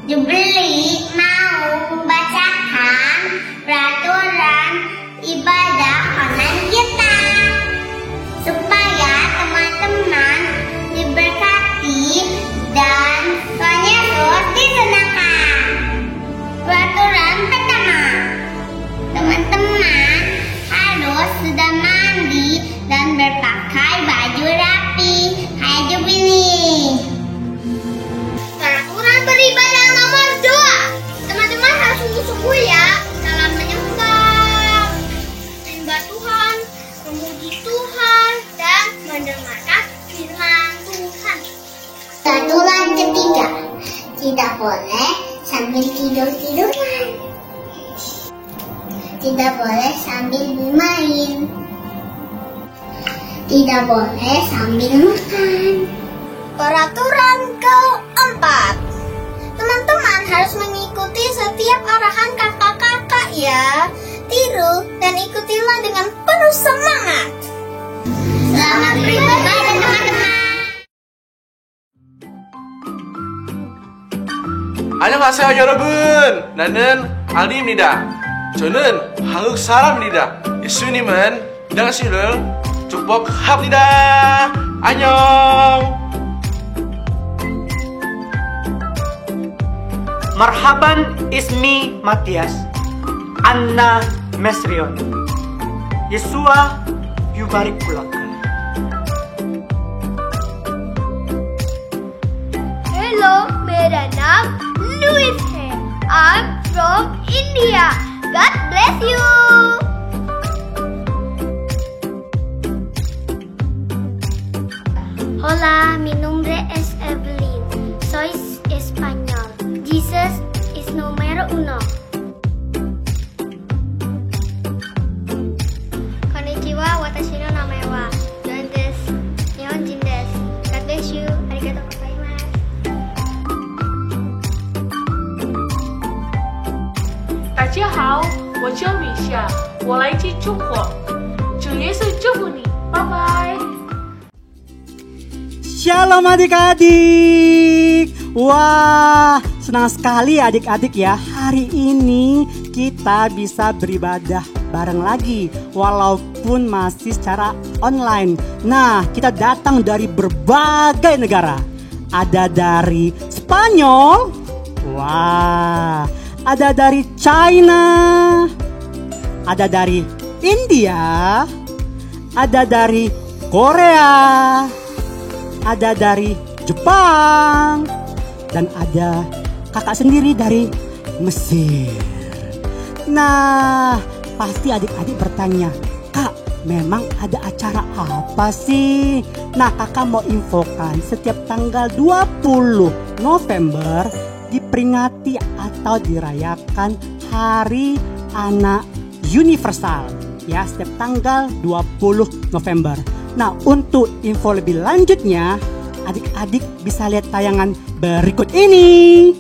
Jubli mau membacakan peraturan ibadah online kita supaya teman-teman diberkati dan soalnya disenangkan. Peraturan pertama, teman-teman harus sudah mandi dan berpakai baju rapi kayak Jubli. Peraturan beribadah nomor 2, teman-teman harus sungguh-sungguh ya dalam menyembah Tuhan, memuji Tuhan, dan mendengarkan firman Tuhan. Peraturan ketiga, tidak boleh sambil tidur-tiduran, tidak boleh sambil bermain, tidak boleh sambil makan. Peraturan keempat, teman-teman harus mengikuti setiap arahan kakak-kakak ya. Tiru dan ikutilah dengan penuh semangat. Selamat beribadah teman-teman. 안녕하세요 여러분. 나는 알리입니다. 저는 한국 사람입니다. 예수님은 당신을 축복합니다. 안녕. Marhaban, ismi Matias, Anna Mesrion, Yesua yubarik pulang. Hello, मेरा नाम Louis है. I'm from India. God bless you. Hola, mi nombre es Evelyn. Soy español. Jesus is número 1. Konnichiwa, watashi no namae wa Joan desu. Nihonjin desu. God bless you. Arigatou gozaimasu. 大家好，我叫米夏，我来自中国。主耶稣祝福你，拜拜。 Shalom adik-adik. Wah, senang sekali adik-adik ya. Hari ini kita bisa beribadah bareng lagi walaupun masih secara online. Nah, kita datang dari berbagai negara. Ada dari Spanyol. Wah, ada dari China. Ada dari India. Ada dari Korea. Ada dari Jepang, dan ada kakak sendiri dari Mesir. Nah, pasti adik-adik bertanya, Kak, memang ada acara apa sih? Nah, kakak mau infokan, setiap tanggal 20 November diperingati atau dirayakan Hari Anak Universal. Ya, setiap tanggal 20 November. Nah, untuk info lebih lanjutnya, adik-adik bisa lihat tayangan berikut ini.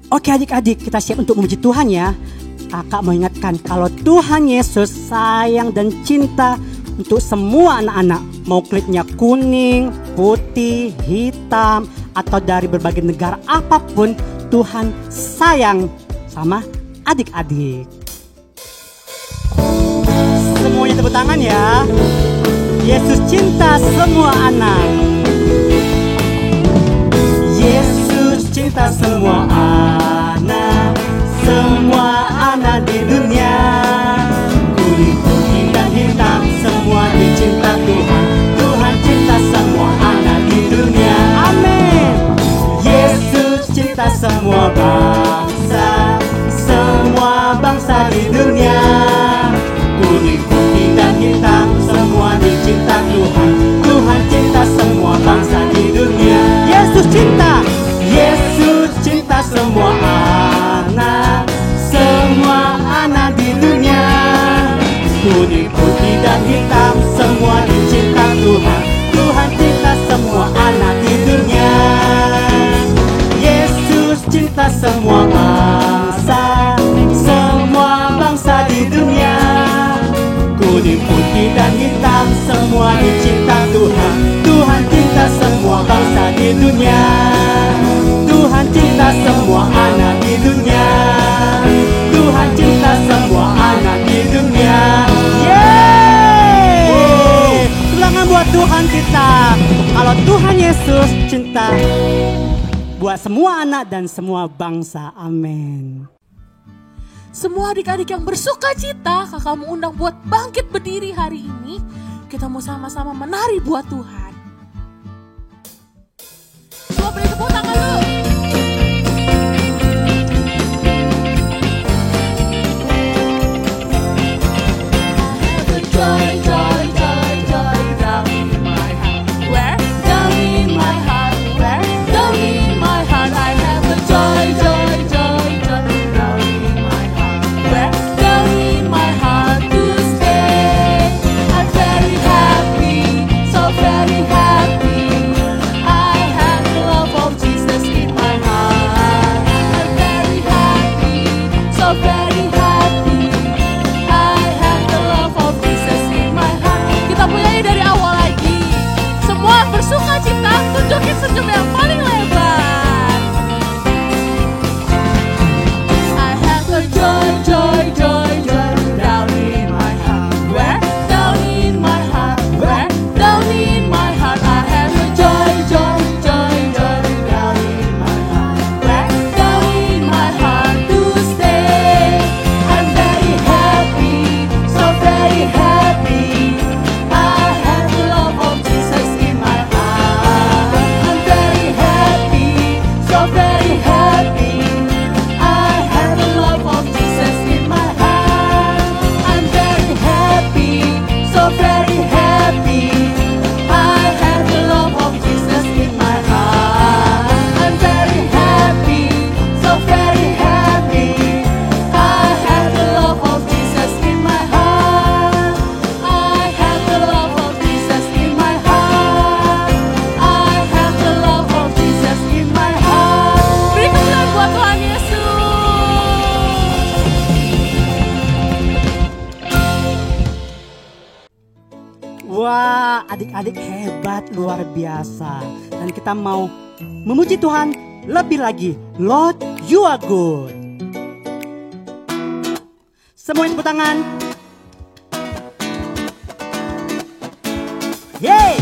Oke adik-adik, kita siap untuk memuji Tuhan ya. Kakak mau ingatkan kalau Tuhan Yesus sayang dan cinta untuk semua anak-anak. Mau kulitnya kuning, putih, hitam, atau dari berbagai negara apapun, Tuhan sayang sama adik-adik. Semuanya tepuk tangan ya. Yesus cinta semua anak. Yesus cinta semua anak, semua anak di dunia. Kulit, putih dan hitam, semua dicinta Tuhan. Tuhan cinta semua anak di dunia. Amin. Yesus cinta semua bangsa, semua bangsa di dunia. Kulit, putih dan hitam, semua dicinta Tuhan. Tuhan cinta semua bangsa di dunia. Yesus cinta, Yesus cinta semua anak, semua anak di dunia. Kuning, putih dan hitam, semua dicinta Tuhan. Tuhan cinta semua anak di dunia. Yesus cinta semua bangsa, semua bangsa di dunia. Kuning, putih dan hitam, semua dicinta Tuhan. Tuhan cinta semua bangsa di dunia. Tuhan cinta semua anak di dunia. Tuhan cinta semua anak di dunia. Yeay! Tulangan buat Tuhan kita. Kalau Tuhan Yesus cinta buat semua anak dan semua bangsa. Amin. Semua adik-adik yang bersuka cita, kakak mau undang buat bangkit berdiri hari ini. Kita mau sama-sama menari buat Tuhan. Coba beri tepuk tangan dulu. Joy, joy, joy, joy, down in my heart. Where? Down in my heart. Where? Down in my heart. I have a joy, joy, joy, joy, down in my heart. Where? Down in my heart to stay. I'm very happy, so very happy. I have the love of Jesus in my heart. I'm very happy, so very happy. I have the love of Jesus in my heart. Kita mulai dari awal lagi. Semua bersuka cita, tunjukin senyum yang paling lebar. I have a joy, joy, joy, joy down in my heart. Where? Down in my heart. Where? Down in my heart. I have a joy, joy, joy, joy down in my heart. Where? Down in my heart to stay. I'm very happy, so very happy. I have the love of Jesus in my heart. I'm very happy, so very happy. I have the love of Jesus in my heart. I'm very happy, so very happy. I have the love of Jesus in my heart. I'm very happy, so very happy. I have the love of Jesus in my heart. I have the love of Jesus in my heart. I have the love of Jesus in my heart. Beri kemuliaan buat Tuhan Yesus. Wah, adik-adik hebat, luar biasa. Dan kita mau memuji Tuhan lebih lagi. Lord, you are good. Semuanya tepuk tangan. Yeay!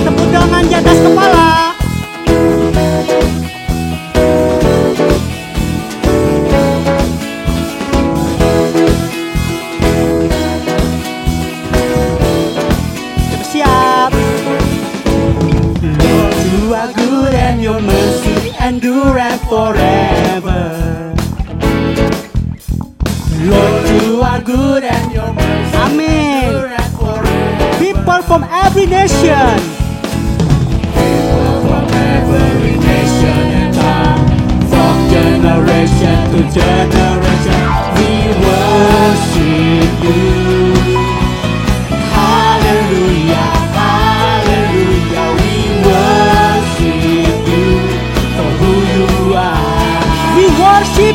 Tepuk tangan di atas kepala. Siap. Lord, you are good and your mercy endureth forever. Lord, you are good and your mercy endureth forever. People from every nation. People from every nation and tongue, from generation to generation, we worship you. Hallelujah.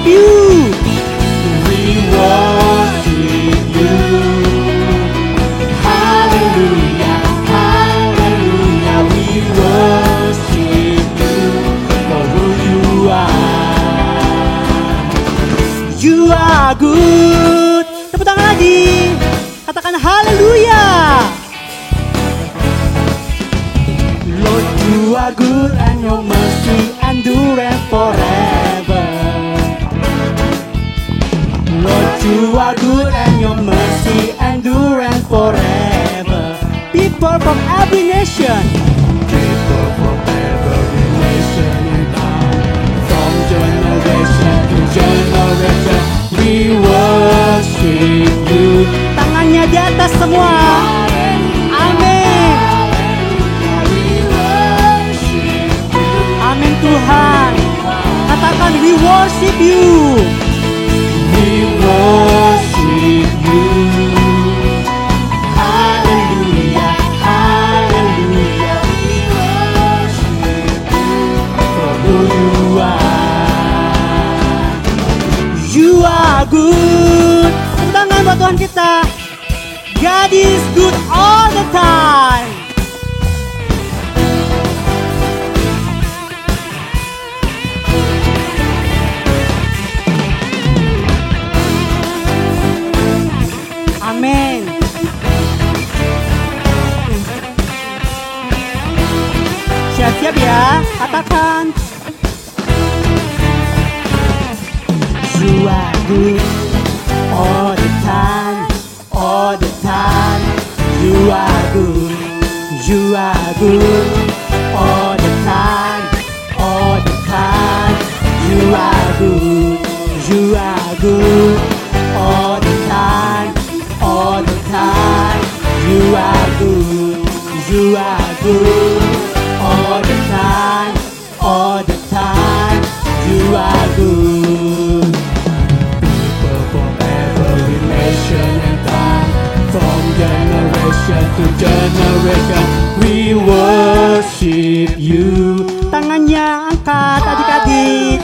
worship you. We worship you. Hallelujah, hallelujah. We worship you for who you are. You are good. Tepuk tangan lagi. Katakan haleluya. Lord, you are good and your mercy endureth forever. Lord, you are good and your mercy endureth forever. People from every nation, People from every nation and tongue, from generation to generation, we worship you. tangannya di atas semua. Amin. We worship you. Amin Tuhan. Katakan we worship you. We worship you. Hallelujah, hallelujah. We worship you for who you are. You are good. Tepuk tangan buat Tuhan kita. God is good all the time. Amin. Siap-siap ya, katakan. You are good all the time, all the time. You are good, you are good all the time, all the time. You are good, you are good all the time, all the time. You are good, you are good all the time, all the time. You are good. People from every nation and tongue, from generation to generation, we worship you. Tangannya angkat adik-adik.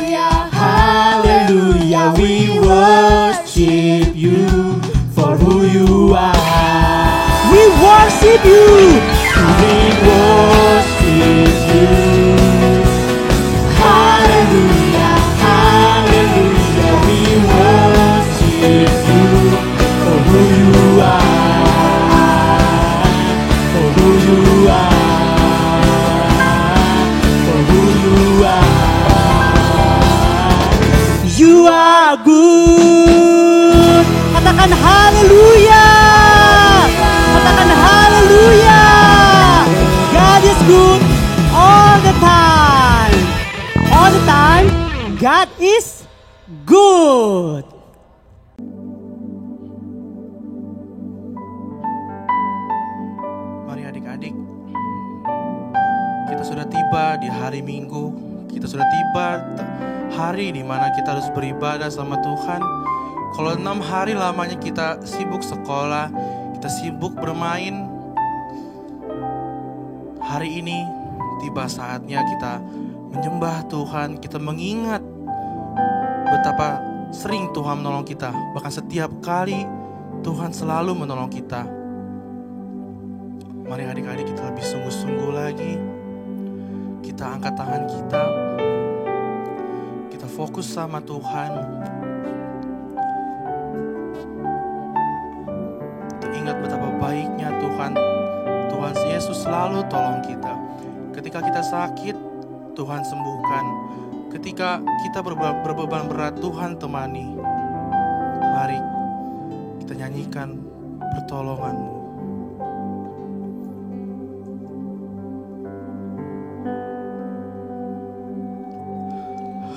Hallelujah, we worship you for who you are. We worship you. We worship you. Hallelujah, hallelujah. We worship you for who you are. For who you are. For who you are. You are good. Katakan haleluya. Katakan haleluya. God is good all the time. All the time, God is good. Mari adik-adik, kita sudah tiba di hari Minggu. Kita sudah tiba hari di mana kita harus beribadah sama Tuhan. Kalau 6 hari lamanya kita sibuk sekolah, kita sibuk bermain, hari ini tiba saatnya kita menyembah Tuhan. Kita mengingat betapa sering Tuhan menolong kita. Bahkan setiap kali Tuhan selalu menolong kita. Mari adik-adik kita lebih sungguh-sungguh lagi. Kita angkat tangan kita. Kita fokus sama Tuhan. Kita ingat betapa baiknya Tuhan. Tuhan Yesus selalu tolong kita. Ketika kita sakit, Tuhan sembuhkan. Ketika kita berbeban berat, Tuhan temani. Mari kita nyanyikan pertolongan-Mu.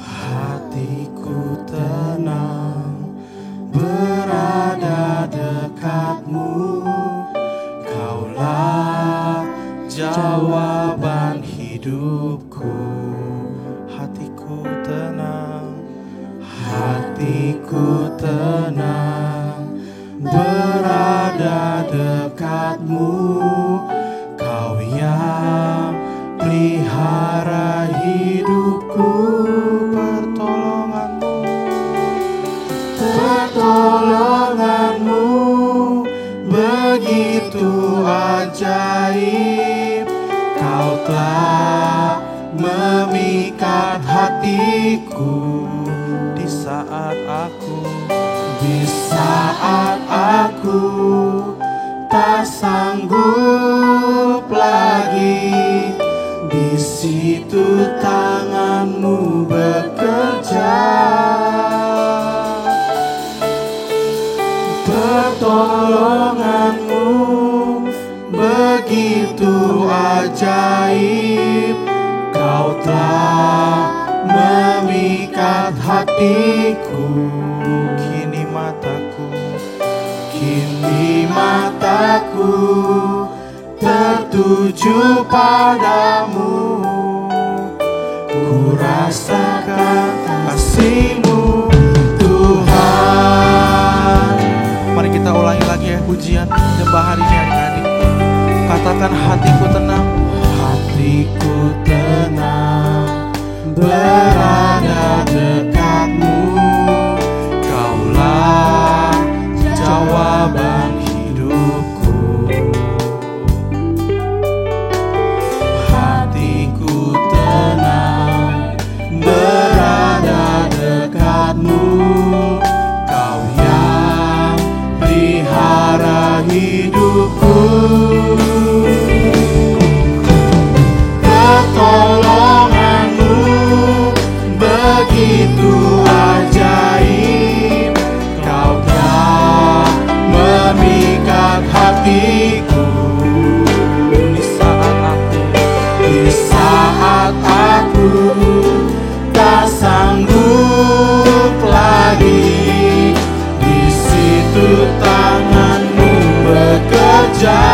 Hatiku tenang berada dekatmu. Kaulah jawaban hidupku. Hatiku tenang, Hatiku tenang berada dekatmu. Kau yang pelihara hidupku. pertolongan-Mu. ajaib. Kau telah memikat hatiku di saat aku tak sanggup lagi. Di situ tanganmu bekerja, pertolonganmu begitu ajaib. Kau telah memikat hatiku. Kini mataku tertuju padamu. Ku rasakan kasih-Mu Tuhan. Mari kita ulangi lagi ya pujian nyembah hari ini adik-adik. Katakan hatiku tenang. Hatiku tenang berada dekat-Mu. Kaulah jawaban hidupku. Hatiku tenang berada dekat-Mu. Kau yang pelihara hidupku. Pertolonganmu begitu ajaib. Kau telah memikat hatiku. Di saat aku tak sanggup lagi. Di situ tangan-Mu bekerja.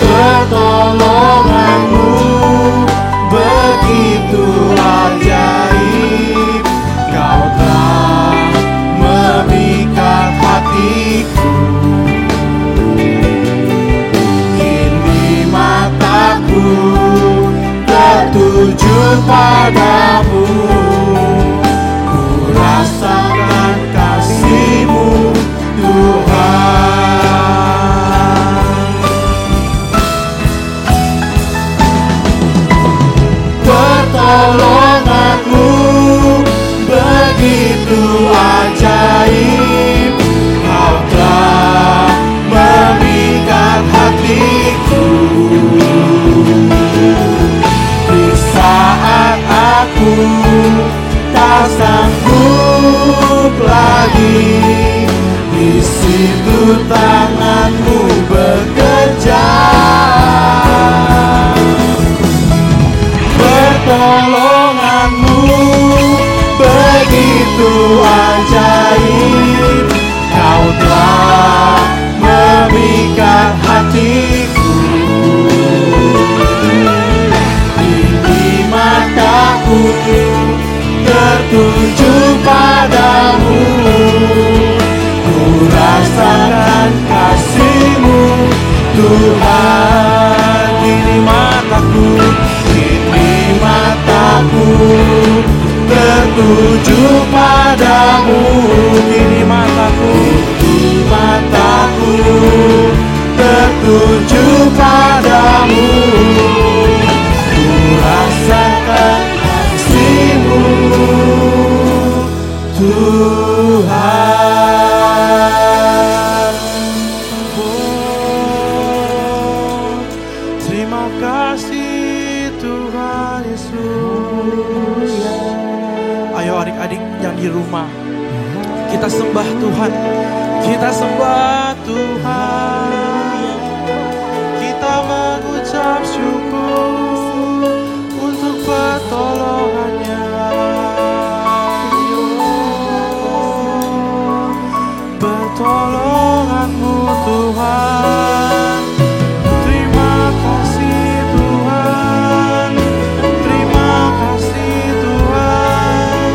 Pertolonganmu begitu ajaib. Kau telah memikat hatiku. Kini mataku tertuju padamu. Ku rasakan kasih-Mu Tuhan. Pertolonganmu begitu ajaib. Kau telah memikat hatiku. Di saat aku tak sanggup lagi. Di situ tangan-Mu bekerja. Pertolonganmu begitu ajaib. Kau telah memikat hatiku. Kini mataku tertuju padamu. Ku rasakan kasih-Mu Tuhan. Kini mataku tertuju padamu. Kini mataku tertuju padamu. Ku rasakan kasih-Mu Tuhan. Oh, terima kasih Tuhan Yesus. Ayo adik-adik yang di rumah, kita sembah Tuhan. Kita sembah Tuhan. Kita mengucap syukur untuk pertolongan-Nya. Pertolongan-Mu Tuhan. Terima kasih Tuhan. Terima kasih Tuhan.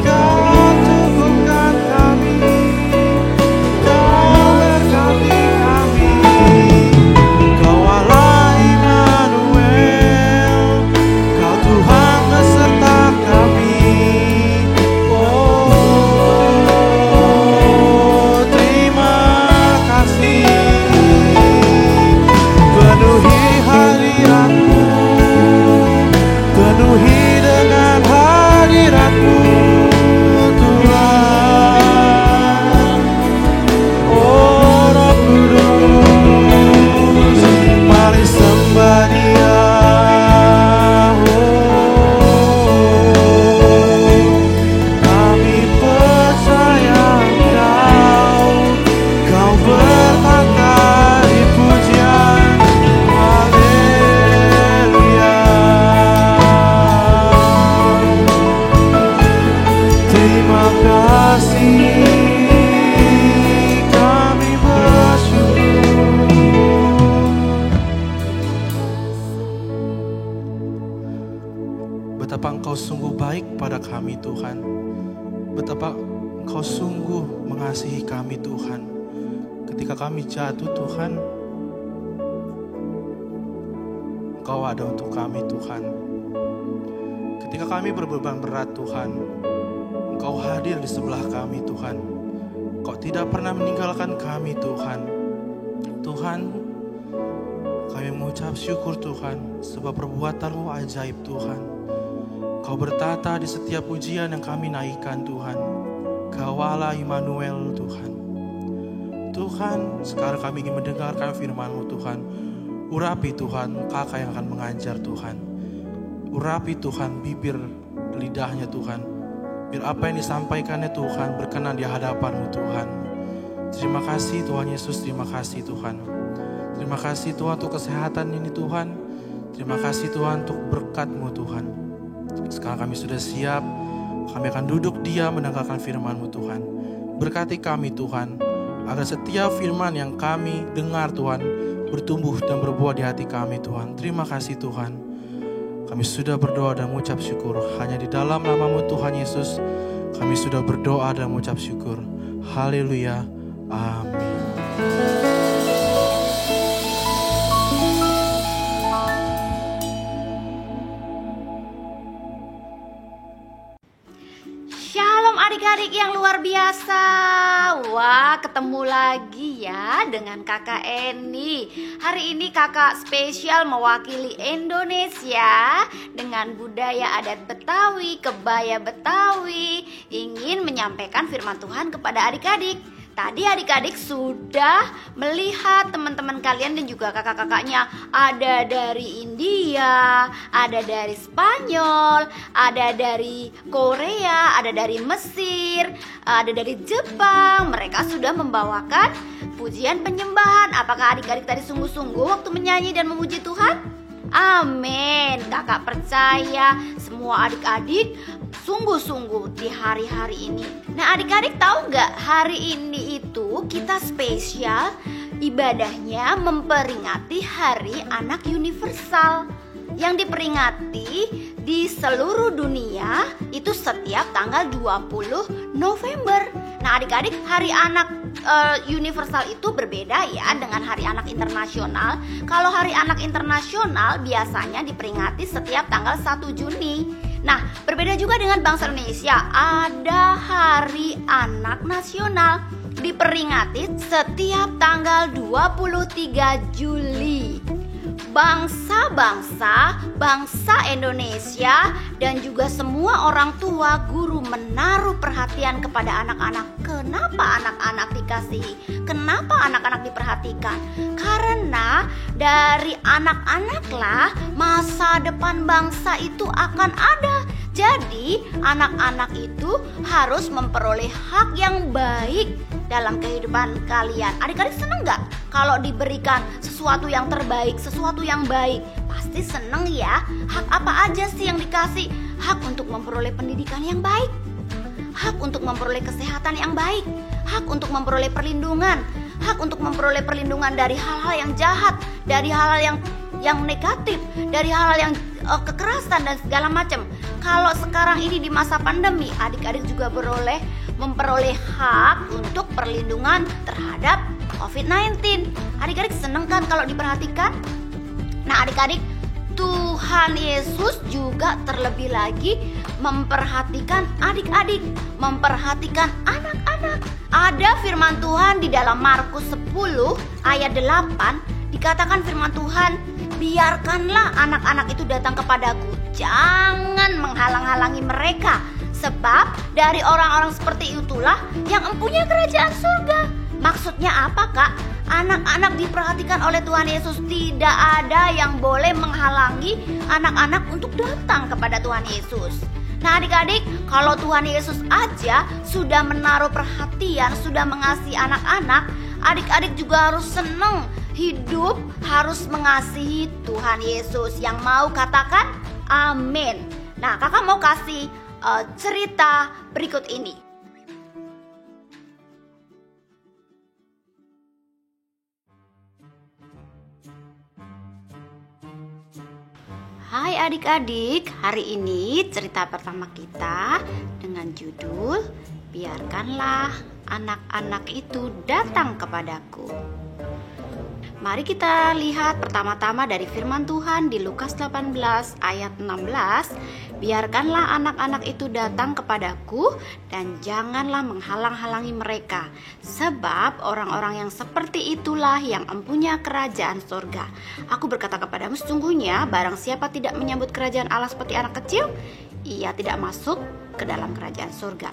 Kau cukupkan kami. Kau berkati kami. Kau Allah Immanuel. Kau Tuhan beserta kami. Oh, terima Engkau sungguh baik pada kami Tuhan. Betapa Engkau sungguh mengasihi kami Tuhan. Ketika kami jatuh Tuhan, Engkau ada untuk kami Tuhan. Ketika kami berbeban berat Tuhan, Engkau hadir di sebelah kami Tuhan. Engkau tidak pernah meninggalkan kami Tuhan. Tuhan, kami mengucap syukur Tuhan, sebab perbuatan-Mu ajaib Tuhan. Kau bertata di setiap ujian yang kami naikkan Tuhan. Kau Allah Immanuel Tuhan. Tuhan, sekarang kami ingin mendengarkan firman-Mu Tuhan. Urapi Tuhan kakak yang akan mengajar Tuhan. Urapi Tuhan bibir lidahnya Tuhan. Biar apa yang disampaikannya Tuhan berkenan di hadapan-Mu Tuhan. Terima kasih Tuhan Yesus, terima kasih Tuhan. Terima kasih Tuhan untuk kesehatan ini Tuhan. Terima kasih Tuhan untuk berkat-Mu Tuhan. Sekarang kami sudah siap. Kami akan duduk diam mendengarkan firman-Mu Tuhan. Berkati kami Tuhan, agar setiap firman yang kami dengar Tuhan bertumbuh dan berbuah di hati kami Tuhan. Terima kasih Tuhan. Kami sudah berdoa dan mengucap syukur. Hanya di dalam nama-Mu Tuhan Yesus, kami sudah berdoa dan mengucap syukur. Haleluya. Amin. Shalom adik-adik yang luar biasa. Wah, ketemu lagi ya dengan kakak Eni. Hari ini kakak spesial mewakili Indonesia dengan budaya adat Betawi, kebaya Betawi, ingin menyampaikan firman Tuhan kepada adik-adik. Tadi adik-adik sudah melihat teman-teman kalian dan juga kakak-kakaknya ada dari India, ada dari Spanyol, ada dari Korea, ada dari Mesir, ada dari Jepang. Mereka sudah membawakan pujian penyembahan. Apakah adik-adik tadi sungguh-sungguh waktu menyanyi dan memuji Tuhan? Amin. Kakak percaya semua adik-adik sungguh-sungguh di hari-hari ini. Nah, adik-adik tahu nggak, hari ini itu kita spesial ibadahnya memperingati Hari Anak Universal yang diperingati di seluruh dunia itu setiap tanggal 20 November. Nah, adik-adik, Hari Anak Universal itu berbeda ya dengan Hari Anak Internasional. Kalau Hari Anak Internasional biasanya diperingati setiap tanggal 1 Juni. Nah, berbeda juga dengan bangsa Indonesia. Ada Hari Anak Nasional diperingati setiap tanggal 23 Juli. Bangsa Indonesia dan juga semua orang tua, guru menaruh perhatian kepada anak-anak. Kenapa anak-anak dikasihi? Kenapa anak-anak diperhatikan? Karena dari anak-anaklah masa depan bangsa itu akan ada. Jadi anak-anak itu harus memperoleh hak yang baik dalam kehidupan kalian. Adik-adik seneng gak kalau diberikan sesuatu yang terbaik, sesuatu yang baik? Pasti seneng ya. Hak apa aja sih yang dikasih? Hak untuk memperoleh pendidikan yang baik, hak untuk memperoleh kesehatan yang baik, hak untuk memperoleh perlindungan, hak untuk memperoleh perlindungan dari hal-hal yang jahat, dari hal-hal yang negatif, dari hal-hal yang kekerasan dan segala macam. Kalau sekarang ini di masa pandemi, adik-adik juga memperoleh hak untuk perlindungan terhadap COVID-19. Adik-adik seneng kan kalau diperhatikan? Nah, adik-adik, Tuhan Yesus juga terlebih lagi memperhatikan adik-adik, memperhatikan anak-anak. Ada firman Tuhan di dalam Markus 10 ayat 8, dikatakan firman Tuhan, biarkanlah anak-anak itu datang kepadaku, jangan menghalang-halangi mereka, sebab dari orang-orang seperti itulah yang empunya kerajaan surga. Maksudnya apa, Kak? Anak-anak diperhatikan oleh Tuhan Yesus. Tidak ada yang boleh menghalangi anak-anak untuk datang kepada Tuhan Yesus. Nah, adik-adik, kalau Tuhan Yesus aja sudah menaruh perhatian, sudah mengasihi anak-anak, adik-adik juga harus senang hidup, harus mengasihi Tuhan Yesus. Yang mau katakan amin. Nah, kakak mau kasih cerita berikut ini. Hai adik-adik, hari ini cerita pertama kita dengan judul Biarkanlah anak-anak itu datang kepadaku. Mari kita lihat pertama-tama dari firman Tuhan di Lukas 18 ayat 16. Biarkanlah anak-anak itu datang kepadaku dan janganlah menghalang-halangi mereka, sebab orang-orang yang seperti itulah yang empunya kerajaan surga. Aku berkata kepadamu, sesungguhnya barang siapa tidak menyambut kerajaan Allah seperti anak kecil, ia tidak masuk ke dalam kerajaan surga.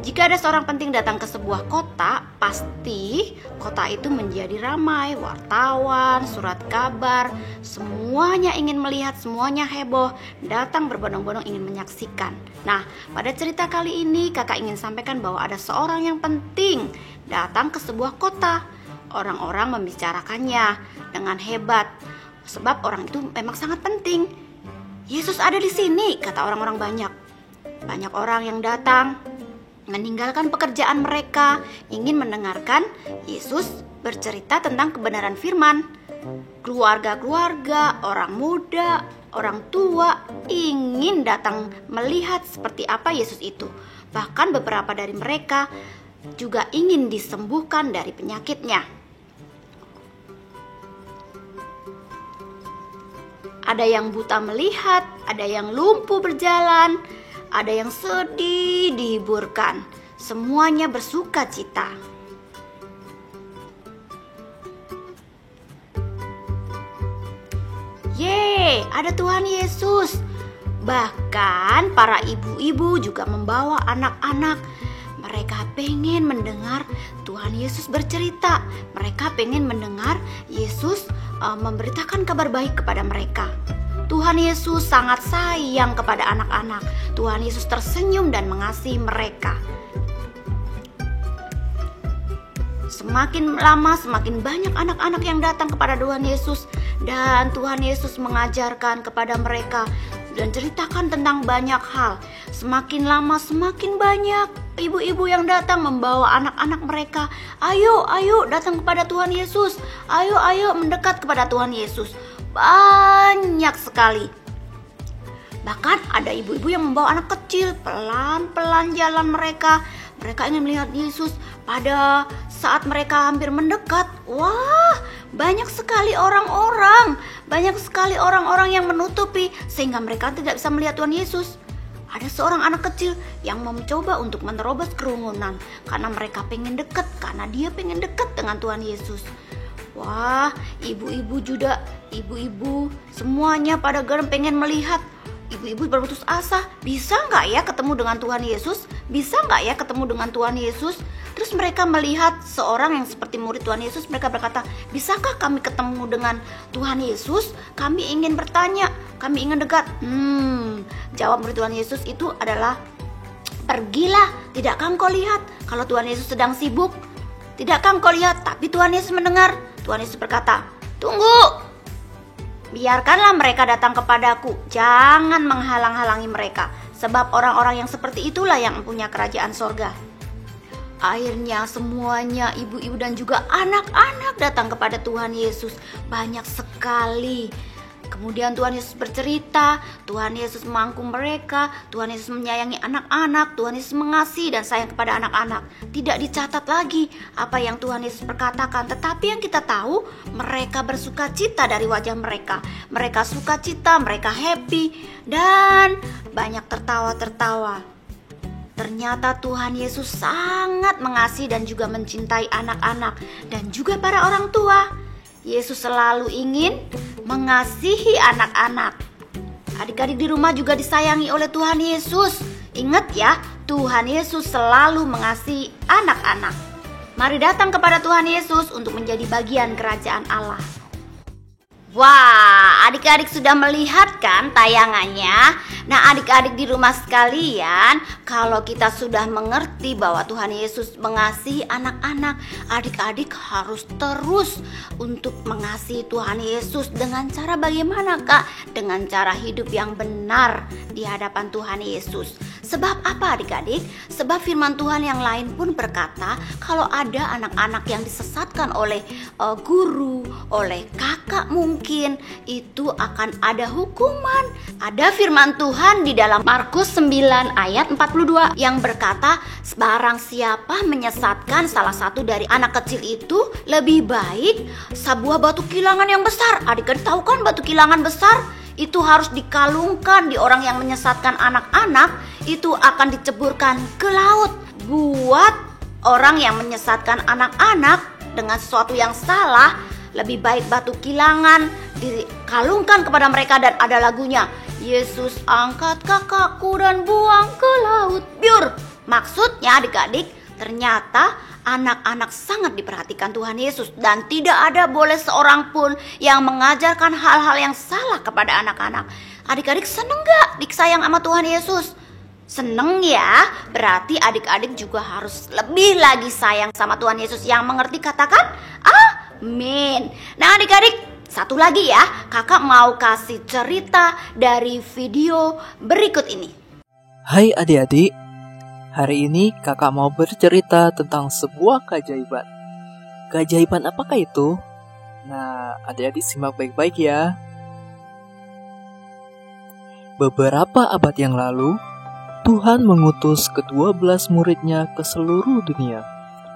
Jika ada seorang penting datang ke sebuah kota, pasti kota itu menjadi ramai, wartawan, surat kabar, semuanya ingin melihat, semuanya heboh, datang berbondong-bondong ingin menyaksikan. Nah, pada cerita kali ini kakak ingin sampaikan bahwa ada seorang yang penting datang ke sebuah kota. Orang-orang membicarakannya dengan hebat, sebab orang itu memang sangat penting. Yesus ada di sini, kata orang-orang banyak. Banyak orang yang datang meninggalkan pekerjaan mereka, ingin mendengarkan Yesus bercerita tentang kebenaran firman. Keluarga-keluarga, orang muda, orang tua ingin datang melihat seperti apa Yesus itu. Bahkan beberapa dari mereka juga ingin disembuhkan dari penyakitnya. Ada yang buta melihat, ada yang lumpuh berjalan, ada yang sedih dihiburkan. Semuanya bersuka cita. Yeay, ada Tuhan Yesus. Bahkan para ibu-ibu juga membawa anak-anak. Mereka pengen mendengar Tuhan Yesus bercerita. Mereka pengen mendengar Yesus memberitakan kabar baik kepada mereka. Tuhan Yesus sangat sayang kepada anak-anak. Tuhan Yesus tersenyum dan mengasihi mereka. Semakin lama semakin banyak anak-anak yang datang kepada Tuhan Yesus. Dan Tuhan Yesus mengajarkan kepada mereka dan ceritakan tentang banyak hal. Semakin lama semakin banyak ibu-ibu yang datang membawa anak-anak mereka. Ayo, ayo datang kepada Tuhan Yesus. Ayo, ayo mendekat kepada Tuhan Yesus. Banyak sekali. Bahkan ada ibu-ibu yang membawa anak kecil. Pelan-pelan jalan mereka. Mereka ingin melihat Yesus. Pada saat mereka hampir mendekat, wah, banyak sekali orang-orang. Banyak sekali orang-orang yang menutupi sehingga mereka tidak bisa melihat Tuhan Yesus. Ada seorang anak kecil yang mencoba untuk menerobos kerumunan karena mereka pengen dekat, karena dia pengen dekat dengan Tuhan Yesus. Wah, ibu-ibu juga, ibu-ibu semuanya pada gerem pengen melihat. Ibu-ibu berputus asa, bisa nggak ya ketemu dengan Tuhan Yesus? Bisa nggak ya ketemu dengan Tuhan Yesus? Terus mereka melihat seorang yang seperti murid Tuhan Yesus, mereka berkata, bisakah kami ketemu dengan Tuhan Yesus? Kami ingin bertanya, kami ingin dekat. Jawab murid Tuhan Yesus itu adalah, pergilah, tidakkah engkau lihat kalau Tuhan Yesus sedang sibuk? Tidakkah engkau lihat? Tapi Tuhan Yesus mendengar. Tuhan Yesus berkata, tunggu, biarkanlah mereka datang kepadaku, jangan menghalang-halangi mereka, sebab orang-orang yang seperti itulah yang mempunyai kerajaan sorga. Akhirnya semuanya ibu-ibu dan juga anak-anak datang kepada Tuhan Yesus. Banyak sekali. Kemudian Tuhan Yesus bercerita, Tuhan Yesus merangkul mereka, Tuhan Yesus menyayangi anak-anak, Tuhan Yesus mengasihi dan sayang kepada anak-anak. Tidak dicatat lagi apa yang Tuhan Yesus perkatakan, tetapi yang kita tahu, mereka bersuka cita dari wajah mereka. Mereka suka cita, mereka happy, dan banyak tertawa-tertawa. Ternyata Tuhan Yesus sangat mengasihi dan juga mencintai anak-anak dan juga para orang tua. Yesus selalu ingin mengasihi anak-anak. Adik-adik di rumah juga disayangi oleh Tuhan Yesus. Ingat ya, Tuhan Yesus selalu mengasihi anak-anak. Mari datang kepada Tuhan Yesus untuk menjadi bagian kerajaan Allah. Wah, adik-adik sudah melihat kan tayangannya? Nah, adik-adik di rumah sekalian, kalau kita sudah mengerti bahwa Tuhan Yesus mengasihi anak-anak, adik-adik harus terus untuk mengasihi Tuhan Yesus. Dengan cara bagaimana, Kak? Dengan cara hidup yang benar di hadapan Tuhan Yesus. Sebab apa adik-adik? Sebab firman Tuhan yang lain pun berkata, kalau ada anak-anak yang disesatkan oleh guru, oleh kakak mungkin, itu akan ada hukuman. Ada firman Tuhan di dalam Markus 9 ayat 42 yang berkata, barang siapa menyesatkan salah satu dari anak kecil itu, lebih baik sebuah batu kilangan yang besar. Adik-adik tahu kan batu kilangan besar? Itu harus dikalungkan di orang yang menyesatkan anak-anak, itu akan diceburkan ke laut. Buat orang yang menyesatkan anak-anak dengan sesuatu yang salah, lebih baik batu kilangan dikalungkan kepada mereka. Dan ada lagunya, Yesus angkat kakakku dan buang ke laut. Biur. Maksudnya adik-adik, ternyata anak-anak sangat diperhatikan Tuhan Yesus, dan tidak ada boleh seorang pun yang mengajarkan hal-hal yang salah kepada anak-anak. Adik-adik seneng gak disayang sama Tuhan Yesus? Seneng ya? Berarti adik-adik juga harus lebih lagi sayang sama Tuhan Yesus. Yang mengerti katakan amin. Nah adik-adik, satu lagi ya, kakak mau kasih cerita dari video berikut ini. Hai adik-adik, hari ini kakak mau bercerita tentang sebuah keajaiban. Keajaiban apakah itu? Nah, adik-adik simak baik-baik ya. Beberapa abad yang lalu, Tuhan mengutus ke-12 muridnya ke seluruh dunia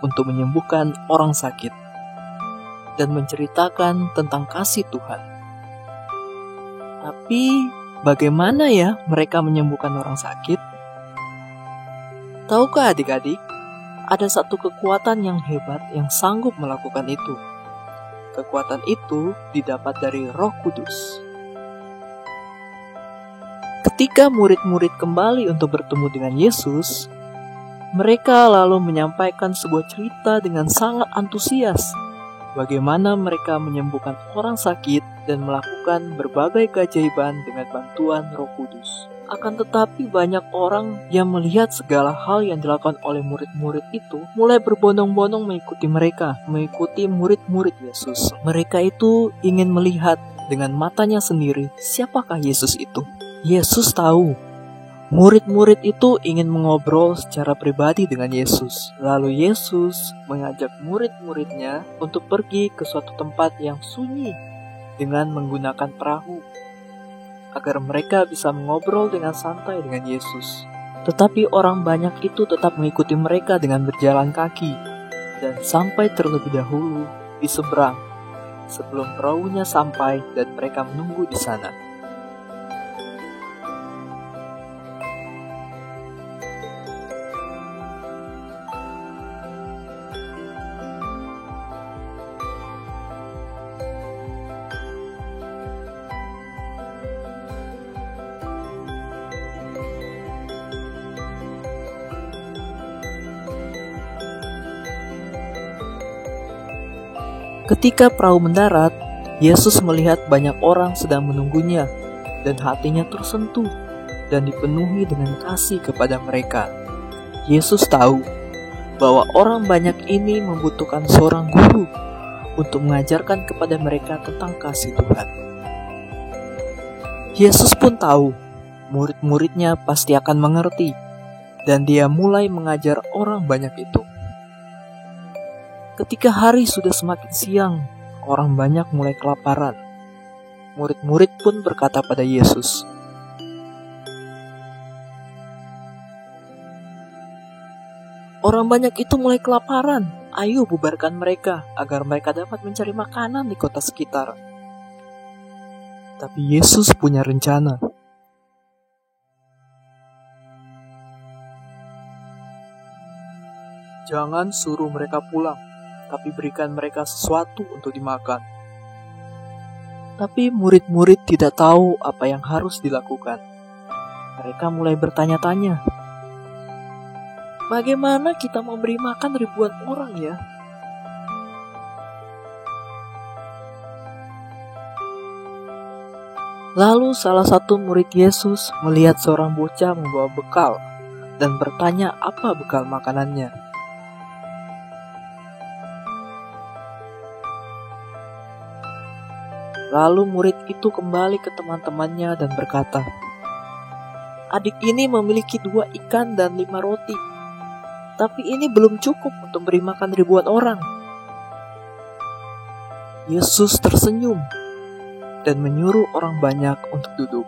untuk menyembuhkan orang sakit dan menceritakan tentang kasih Tuhan. Tapi, bagaimana ya mereka menyembuhkan orang sakit? Tahukah adik-adik, ada satu kekuatan yang hebat yang sanggup melakukan itu. Kekuatan itu didapat dari Roh Kudus. Ketika murid-murid kembali untuk bertemu dengan Yesus, mereka lalu menyampaikan sebuah cerita dengan sangat antusias. Bagaimana mereka menyembuhkan orang sakit dan melakukan berbagai keajaiban dengan bantuan Roh Kudus. Akan tetapi banyak orang yang melihat segala hal yang dilakukan oleh murid-murid itu mulai berbondong-bondong mengikuti mereka, mengikuti murid-murid Yesus. Mereka itu ingin melihat dengan matanya sendiri siapakah Yesus itu. Yesus tahu murid-murid itu ingin mengobrol secara pribadi dengan Yesus. Lalu Yesus mengajak murid-muridnya untuk pergi ke suatu tempat yang sunyi dengan menggunakan perahu, agar mereka bisa mengobrol dengan santai dengan Yesus. Tetapi orang banyak itu tetap mengikuti mereka dengan berjalan kaki dan sampai terlebih dahulu di seberang sebelum perahunya sampai dan mereka menunggu di sana. Ketika perahu mendarat, Yesus melihat banyak orang sedang menunggunya, dan hatinya tersentuh dan dipenuhi dengan kasih kepada mereka. Yesus tahu bahwa orang banyak ini membutuhkan seorang guru untuk mengajarkan kepada mereka tentang kasih Tuhan. Yesus pun tahu murid-muridnya pasti akan mengerti, dan dia mulai mengajar orang banyak itu. Ketika hari sudah semakin siang, orang banyak mulai kelaparan. Murid-murid pun berkata pada Yesus, "Orang banyak itu mulai kelaparan. Ayo bubarkan mereka agar mereka dapat mencari makanan di kota sekitar." Tapi Yesus punya rencana. Jangan suruh mereka pulang, tapi berikan mereka sesuatu untuk dimakan. Tapi murid-murid tidak tahu apa yang harus dilakukan. Mereka mulai bertanya-tanya, bagaimana kita memberi makan ribuan orang ya? Lalu salah satu murid Yesus melihat seorang bocah membawa bekal dan bertanya apa bekal makanannya. Lalu murid itu kembali ke teman-temannya dan berkata, adik ini memiliki 2 ikan dan 5 roti. Tapi ini belum cukup untuk beri makan ribuan orang. Yesus tersenyum dan menyuruh orang banyak untuk duduk.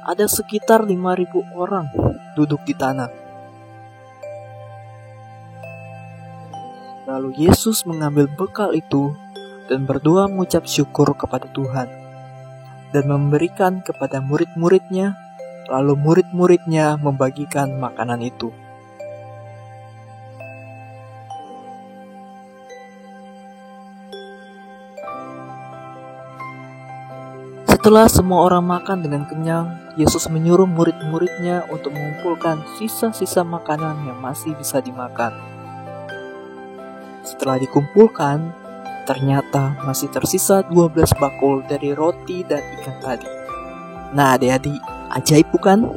Ada sekitar 5.000 orang duduk di tanah. Lalu Yesus mengambil bekal itu dan berdoa mengucap syukur kepada Tuhan dan memberikan kepada murid-muridnya, lalu murid-muridnya membagikan makanan itu. Setelah semua orang makan dengan kenyang, Yesus menyuruh murid-muridnya untuk mengumpulkan sisa-sisa makanan yang masih bisa dimakan. Setelah dikumpulkan, ternyata masih tersisa 12 bakul dari roti dan ikan tadi. Nah adik-adik, ajaib bukan?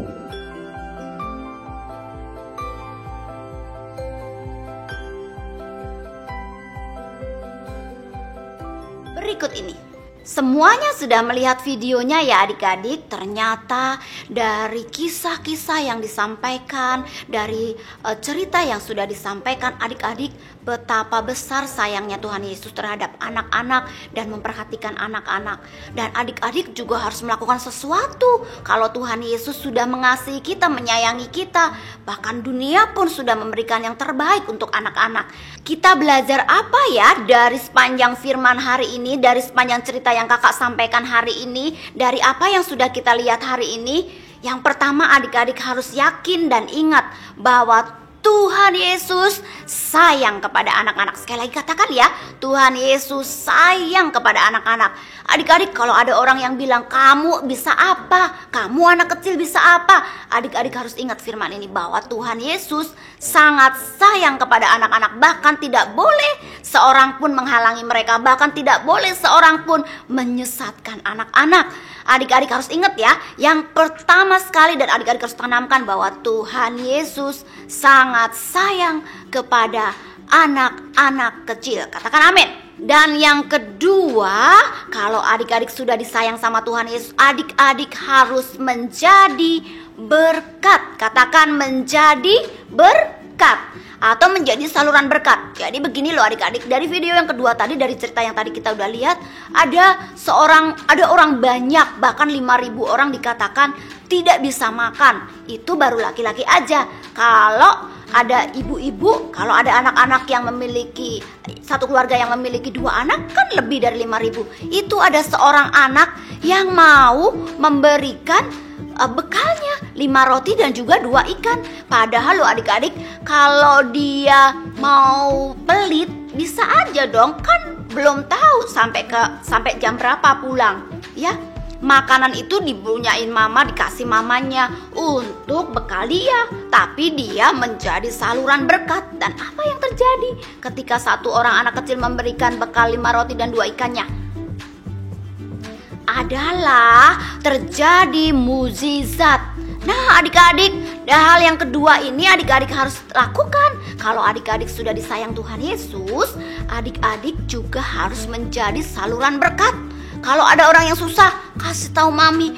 Berikut ini. Semuanya sudah melihat videonya ya adik-adik. Ternyata dari kisah-kisah yang disampaikan, dari cerita yang sudah disampaikan adik-adik, betapa besar sayangnya Tuhan Yesus terhadap anak-anak dan memperhatikan anak-anak. Dan adik-adik juga harus melakukan sesuatu. Kalau Tuhan Yesus sudah mengasihi kita, menyayangi kita, bahkan dunia pun sudah memberikan yang terbaik untuk anak-anak. Kita belajar apa ya dari sepanjang firman hari ini, dari sepanjang cerita yang kakak sampaikan hari ini, dari apa yang sudah kita lihat hari ini? Yang pertama, adik-adik harus yakin dan ingat bahwa Tuhan Yesus sayang kepada anak-anak. Sekali lagi katakan ya, Tuhan Yesus sayang kepada anak-anak. Adik-adik, kalau ada orang yang bilang kamu bisa apa, kamu anak kecil bisa apa, adik-adik harus ingat firman ini bahwa Tuhan Yesus sangat sayang kepada anak-anak. Bahkan tidak boleh seorang pun menghalangi mereka, bahkan tidak boleh seorang pun menyesatkan anak-anak. Adik-adik harus ingat ya, yang pertama sekali dan adik-adik harus tanamkan bahwa Tuhan Yesus sangat sayang kepada anak-anak kecil. Katakan amin. Dan yang kedua, kalau adik-adik sudah disayang sama Tuhan Yesus, adik-adik harus menjadi berkat. Katakan menjadi berkat atau menjadi saluran berkat. Jadi begini loh adik-adik, dari video yang kedua tadi, dari cerita yang tadi kita udah lihat, ada orang banyak, bahkan 5.000 orang dikatakan tidak bisa makan. Itu baru laki-laki aja. Kalau ada ibu-ibu, kalau ada anak-anak yang memiliki, satu keluarga yang memiliki 2 anak, kan lebih dari 5.000. Itu ada seorang anak yang mau memberikan bekalnya 5 roti dan juga 2 ikan. Padahal loh adik-adik, kalau dia mau pelit bisa aja dong, kan belum tahu sampai jam berapa pulang ya. Makanan itu dibunyain mama, dikasih mamanya untuk bekal dia, tapi dia menjadi saluran berkat. Dan apa yang terjadi ketika satu orang anak kecil memberikan bekal 5 roti dan 2 ikannya? Adalah terjadi mukjizat. Nah adik-adik, hal yang kedua ini adik-adik harus lakukan. Kalau adik-adik sudah disayang Tuhan Yesus, adik-adik juga harus menjadi saluran berkat. Kalau ada orang yang susah, kasih tahu mami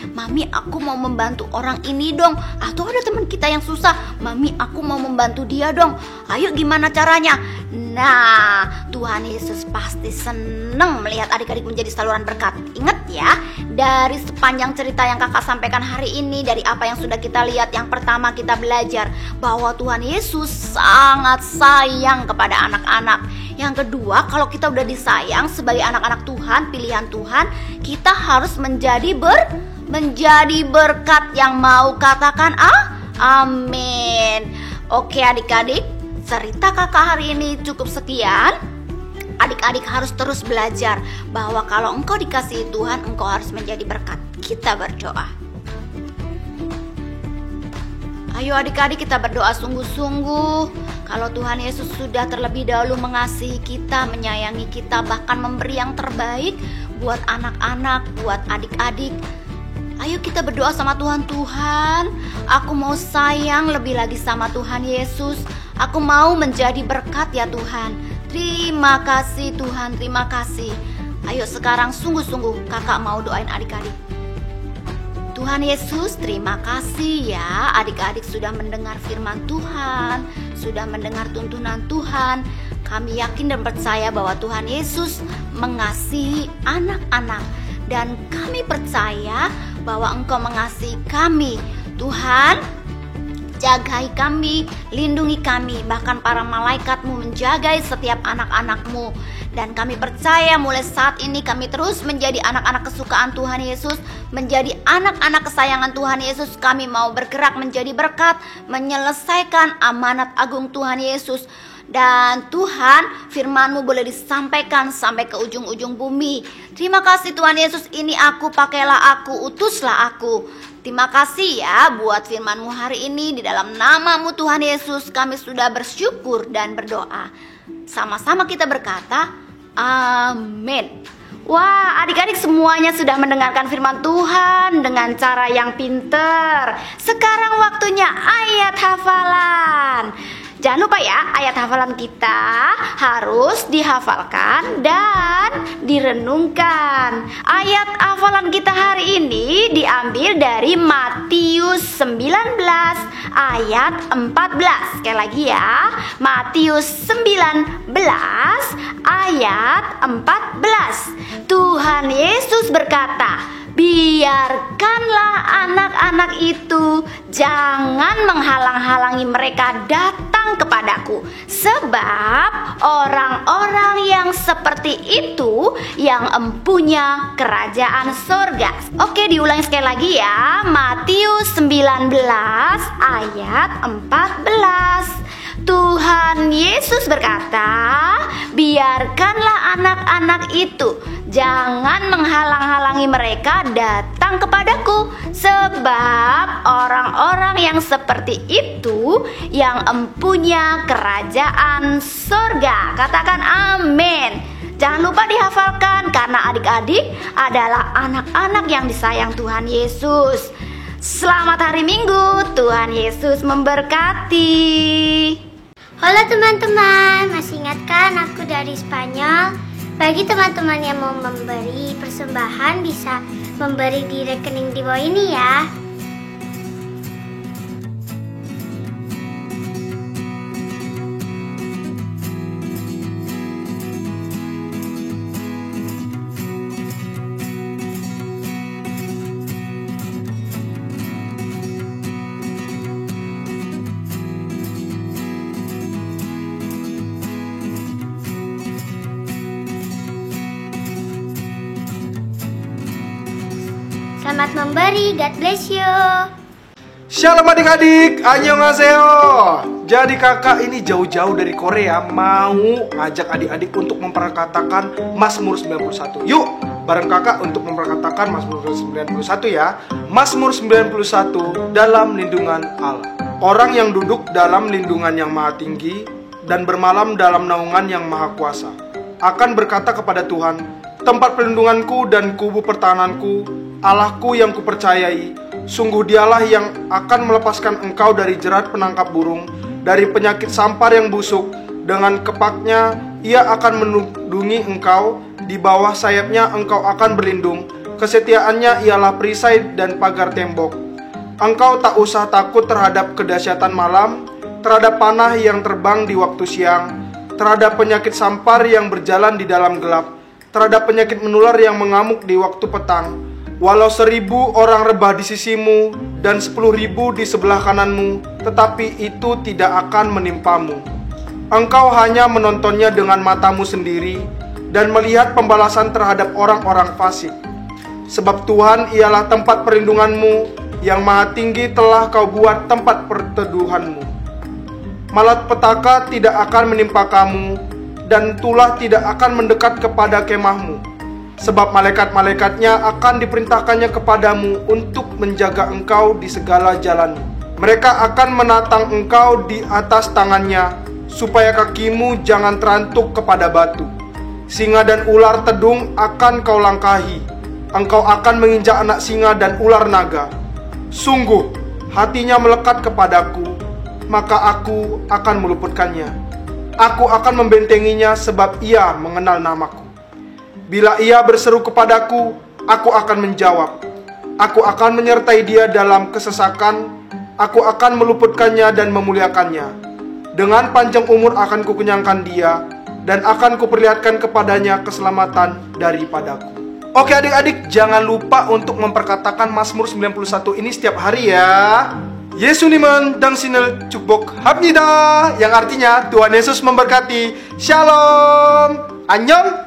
aku mau membantu orang ini dong. Atau ada teman kita yang susah, mami aku mau membantu dia dong. Ayo gimana caranya? Nah, Tuhan Yesus pasti senang melihat adik-adik menjadi saluran berkat. Ingat ya, dari sepanjang cerita yang kakak sampaikan hari ini, dari apa yang sudah kita lihat, yang pertama kita belajar bahwa Tuhan Yesus sangat sayang kepada anak-anak. Yang kedua, kalau kita udah disayang sebagai anak-anak Tuhan, pilihan Tuhan, kita harus menjadi berkat yang mau katakan amin. Oke adik-adik, cerita kakak hari ini cukup sekian. Adik-adik harus terus belajar bahwa kalau engkau dikasihi Tuhan, engkau harus menjadi berkat. Kita berdoa. Ayo adik-adik kita berdoa sungguh-sungguh. Kalau Tuhan Yesus sudah terlebih dahulu mengasihi kita, menyayangi kita, bahkan memberi yang terbaik buat anak-anak, buat adik-adik. Ayo kita berdoa sama Tuhan. Tuhan, aku mau sayang lebih lagi sama Tuhan Yesus. Aku mau menjadi berkat ya Tuhan. Terima kasih Tuhan, terima kasih. Ayo sekarang sungguh-sungguh kakak mau doain adik-adik. Tuhan Yesus, terima kasih ya, adik-adik sudah mendengar firman Tuhan, sudah mendengar tuntunan Tuhan. Kami yakin dan percaya bahwa Tuhan Yesus mengasihi anak-anak, dan kami percaya bahwa Engkau mengasihi kami. Tuhan, jagai kami, lindungi kami, bahkan para malaikat-Mu menjagai setiap anak-anak-Mu. Dan kami percaya mulai saat ini kami terus menjadi anak-anak kesukaan Tuhan Yesus, menjadi anak-anak kesayangan Tuhan Yesus. Kami mau bergerak menjadi berkat, menyelesaikan amanat agung Tuhan Yesus. Dan Tuhan, firman-Mu boleh disampaikan sampai ke ujung-ujung bumi. Terima kasih Tuhan Yesus, ini aku, pakailah aku, utuslah aku. Terima kasih ya buat firman-Mu hari ini. Di dalam nama-Mu Tuhan Yesus kami sudah bersyukur dan berdoa. Sama-sama kita berkata, amin. Wah, adik-adik semuanya sudah mendengarkan firman Tuhan dengan cara yang pinter. Sekarang waktunya ayat hafalan. Jangan lupa ya, ayat hafalan kita harus dihafalkan dan direnungkan. Ayat hafalan kita hari ini diambil dari Matius 19 ayat 14. Sekali lagi ya, Matius 19 ayat 14. Tuhan Yesus berkata, biarkanlah anak-anak itu, jangan menghalang-halangi mereka datang kepadaku, sebab orang-orang yang seperti itu yang empunya kerajaan sorga. Oke, diulangi sekali lagi ya, Matius 19 ayat 14. Tuhan Yesus berkata, biarkanlah anak-anak itu, jangan menghalang-halangi mereka datang kepadaku, sebab orang-orang yang seperti itu yang empunya kerajaan sorga. Katakan amin. Jangan lupa dihafalkan, karena adik-adik adalah anak-anak yang disayang Tuhan Yesus. Selamat hari Minggu, Tuhan Yesus memberkati. Halo teman-teman, masih ingatkah aku dari Spanyol? Bagi teman-teman yang mau memberi persembahan bisa memberi di rekening di bawah ini ya. Selamat memberi, God bless you. Shalom adik-adik, annyeonghaseyo. Jadi kakak ini jauh-jauh dari Korea mau ngajak adik-adik untuk memperkatakan Mazmur 91. Yuk, bareng kakak untuk memperkatakan Mazmur 91 ya. Mazmur 91, dalam lindungan Allah. Orang yang duduk dalam lindungan yang maha tinggi dan bermalam dalam naungan yang maha kuasa akan berkata kepada Tuhan, tempat perlindunganku dan kubu pertahananku, Allahku yang kupercayai, sungguh dialah yang akan melepaskan engkau dari jerat penangkap burung, dari penyakit sampar yang busuk. Dengan kepaknya ia akan melindungi engkau, di bawah sayapnya engkau akan berlindung. Kesetiaannya ialah perisai dan pagar tembok. Engkau tak usah takut terhadap kedahsyatan malam, terhadap panah yang terbang di waktu siang, terhadap penyakit sampar yang berjalan di dalam gelap, terhadap penyakit menular yang mengamuk di waktu petang. Walau 1000 orang rebah di sisimu dan 10.000 di sebelah kananmu, tetapi itu tidak akan menimpamu. Engkau hanya menontonnya dengan matamu sendiri dan melihat pembalasan terhadap orang-orang fasik. Sebab Tuhan ialah tempat perlindunganmu, yang maha tinggi telah kau buat tempat perteduhanmu. Malapetaka tidak akan menimpa kamu, dan tulah tidak akan mendekat kepada kemahmu. Sebab malaikat-malaikatnya akan diperintahkannya kepadamu untuk menjaga engkau di segala jalanmu. Mereka akan menatang engkau di atas tangannya, supaya kakimu jangan terantuk kepada batu. Singa dan ular tedung akan kau langkahi. Engkau akan menginjak anak singa dan ular naga. Sungguh, hatinya melekat kepadaku, maka aku akan meluputkannya. Aku akan membentenginya sebab ia mengenal namaku. Bila ia berseru kepadaku, aku akan menjawab. Aku akan menyertai dia dalam kesesakan. Aku akan meluputkannya dan memuliakannya. Dengan panjang umur akan kukenyangkan dia, dan akan kuperlihatkan kepadanya keselamatan daripadaku. Oke adik-adik, jangan lupa untuk memperkatakan Mazmur 91 ini setiap hari ya. 예수님은 당신을 축복합니다. Yang artinya Tuhan Yesus memberkati. Shalom. 안녕.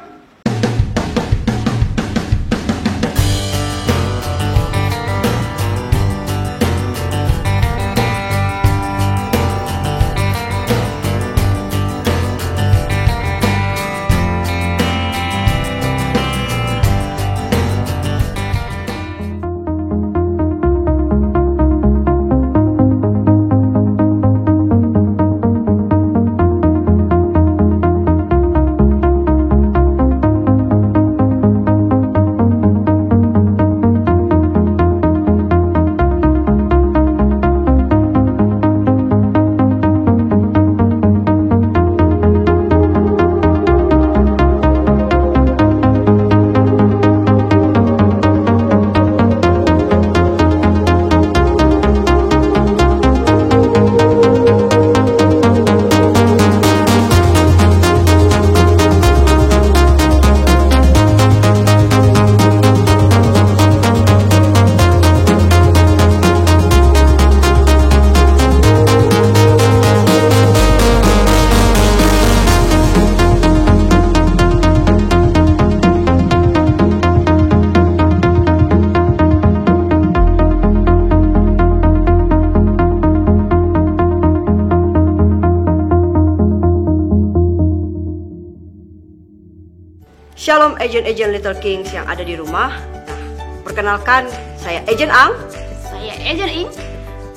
Shalom agent-agent Little Kings yang ada di rumah. Nah, perkenalkan, saya Agent Ang. Saya Agent Ing.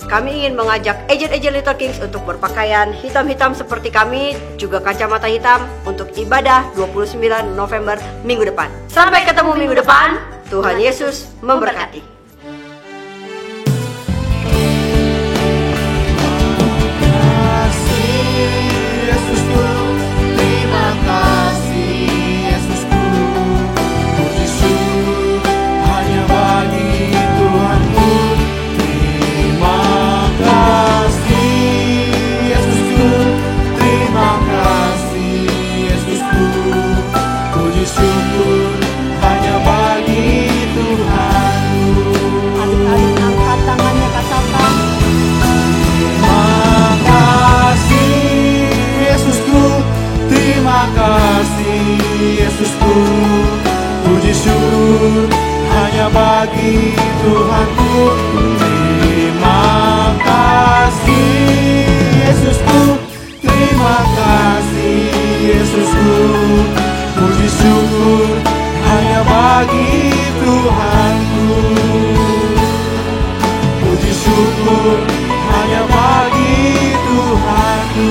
Kami ingin mengajak agent-agent Little Kings untuk berpakaian hitam-hitam seperti kami, juga kacamata hitam untuk ibadah 29 November minggu depan. Sampai ketemu minggu depan. Tuhan Yesus memberkati. Yesusku, puji syukur hanya bagi Tuhanku. Terima kasih Yesusku, terima kasih Yesusku, puji syukur hanya bagi Tuhanku. Puji syukur hanya bagi Tuhanku.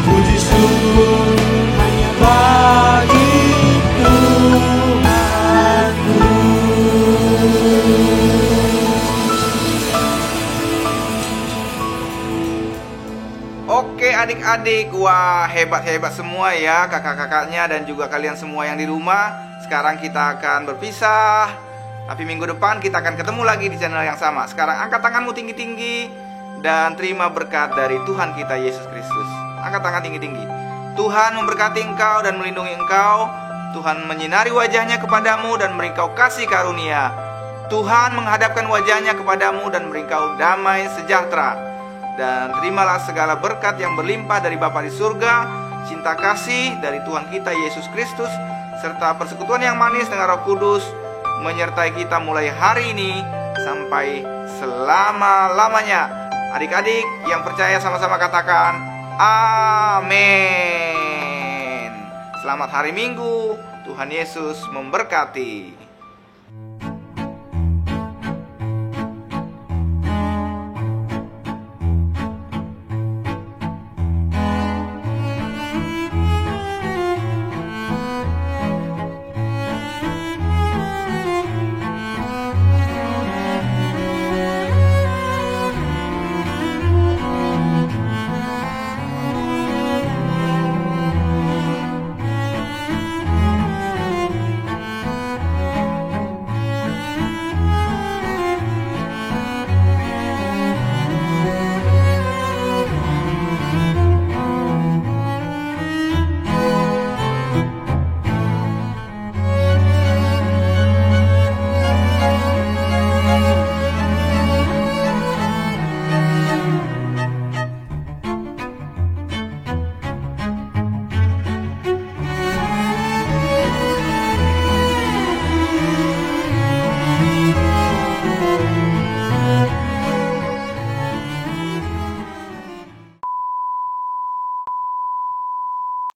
Puji syukur hanya bagi Tuhanku. Oke adik-adik, wah hebat-hebat semua ya kakak-kakaknya dan juga kalian semua yang di rumah. Sekarang kita akan berpisah, tapi minggu depan kita akan ketemu lagi di channel yang sama. Sekarang angkat tanganmu tinggi-tinggi dan terima berkat dari Tuhan kita Yesus Kristus. Angkat tangan tinggi-tinggi. Tuhan memberkati engkau dan melindungi engkau. Tuhan menyinari wajahnya kepadamu dan memberi engkau kasih karunia. Tuhan menghadapkan wajahnya kepadamu dan memberi engkau damai sejahtera. Dan terimalah segala berkat yang berlimpah dari Bapa di surga, cinta kasih dari Tuhan kita Yesus Kristus, serta persekutuan yang manis dengan Roh Kudus menyertai kita mulai hari ini sampai selama-lamanya. Adik-adik yang percaya sama-sama katakan amin. Selamat hari Minggu, Tuhan Yesus memberkati.